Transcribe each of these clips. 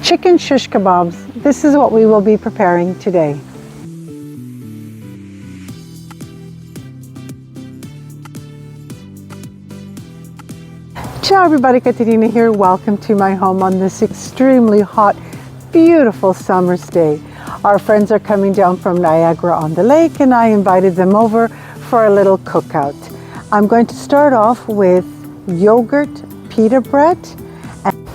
Chicken shish kebabs. This is what we will be preparing today. Ciao everybody, Caterina here. Welcome to my home on this extremely hot, beautiful summer's day. Our friends are coming down from Niagara-on-the-Lake and I invited them over for a little cookout. I'm going to start off with yogurt pita bread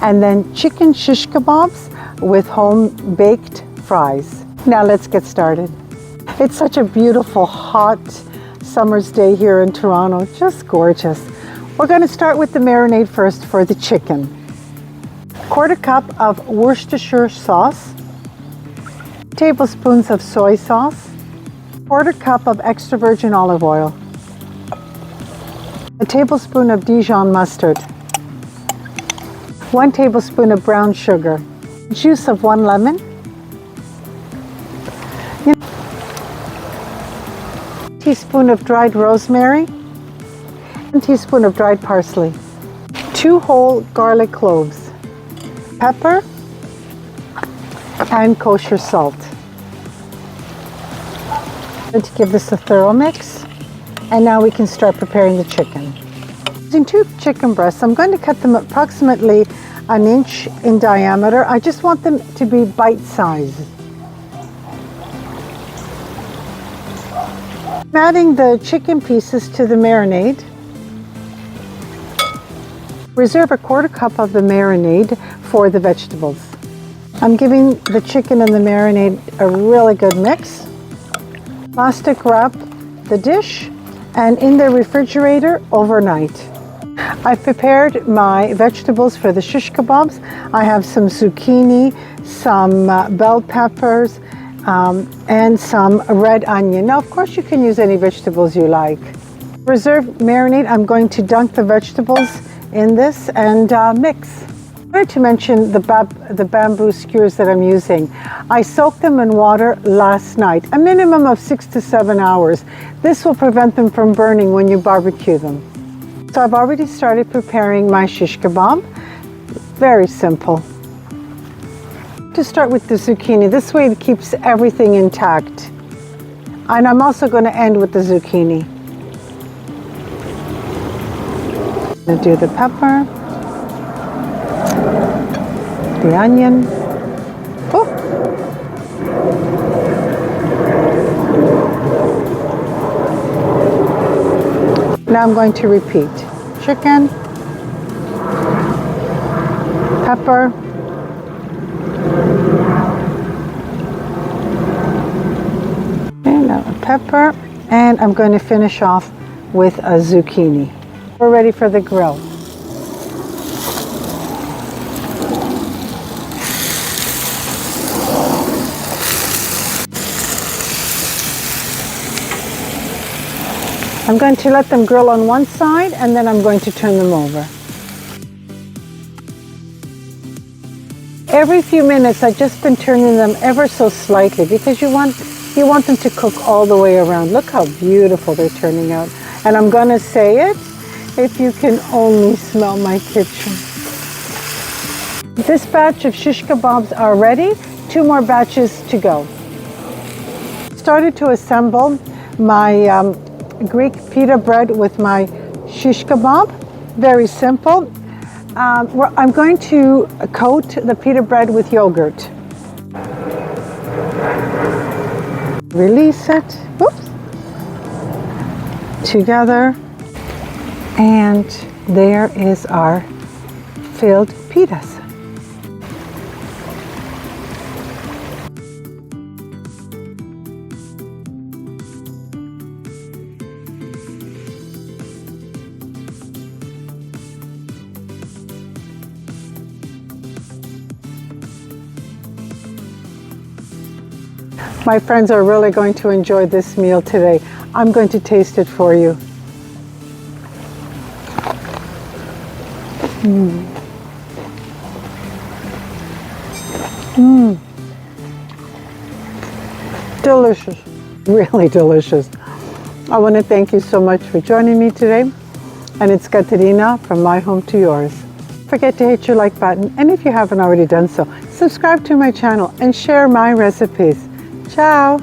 and then chicken shish kebabs with home-baked fries. Now let's get started. It's such a beautiful, hot summer's day here in Toronto. Just gorgeous. We're going to start with the marinade first for the chicken. 1/4 cup of Worcestershire sauce, tablespoons of soy sauce, 1/4 cup of extra virgin olive oil, a tablespoon of Dijon mustard, 1 tablespoon of brown sugar, juice of 1 lemon, a teaspoon of dried rosemary, 1 teaspoon of dried parsley, 2 whole garlic cloves, pepper, and kosher salt. To give this a thorough mix, and now we can start preparing the chicken. Using 2 chicken breasts, I'm going to cut them approximately 1 inch in diameter. I just want them to be bite-sized. I'm adding the chicken pieces to the marinade. Reserve a 1/4 cup of the marinade for the vegetables. I'm giving the chicken and the marinade a really good mix. Plastic wrap the dish and in the refrigerator overnight. I've prepared my vegetables for the shish kebabs. I have some zucchini, some bell peppers, and some red onion. Now, of course, you can use any vegetables you like. Reserve marinade, I'm going to dunk the vegetables in this and mix. I wanted to mention the bamboo skewers that I'm using. I soaked them in water last night, a minimum of 6 to 7 hours. This will prevent them from burning when you barbecue them. So I've already started preparing my shish kebab. Very simple. To start with the zucchini, this way it keeps everything intact. And I'm also going to end with the zucchini. I'm going to do the pepper, the onion. Oh. Now I'm going to repeat. Chicken, pepper, and now a pepper, and I'm going to finish off with a zucchini. We're ready for the grill. I'm going to let them grill on one side and then I'm going to turn them over. Every few minutes I've just been turning them ever so slightly because you want them to cook all the way around. Look how beautiful they're turning out. And I'm going to say it, if you can only smell my kitchen. This batch of shish kebabs are ready. 2 more batches to go. Started to assemble my Greek pita bread with my shish kebab. Very simple. I'm going to coat the pita bread with yogurt. Release it. Oops. Together. And there is our filled pitas. My friends are really going to enjoy this meal today. I'm going to taste it for you. Delicious, really delicious. I want to thank you so much for joining me today. And it's Caterina from my home to yours. Don't forget to hit your like button, and if you haven't already done so, subscribe to my channel, and share my recipes. Ciao!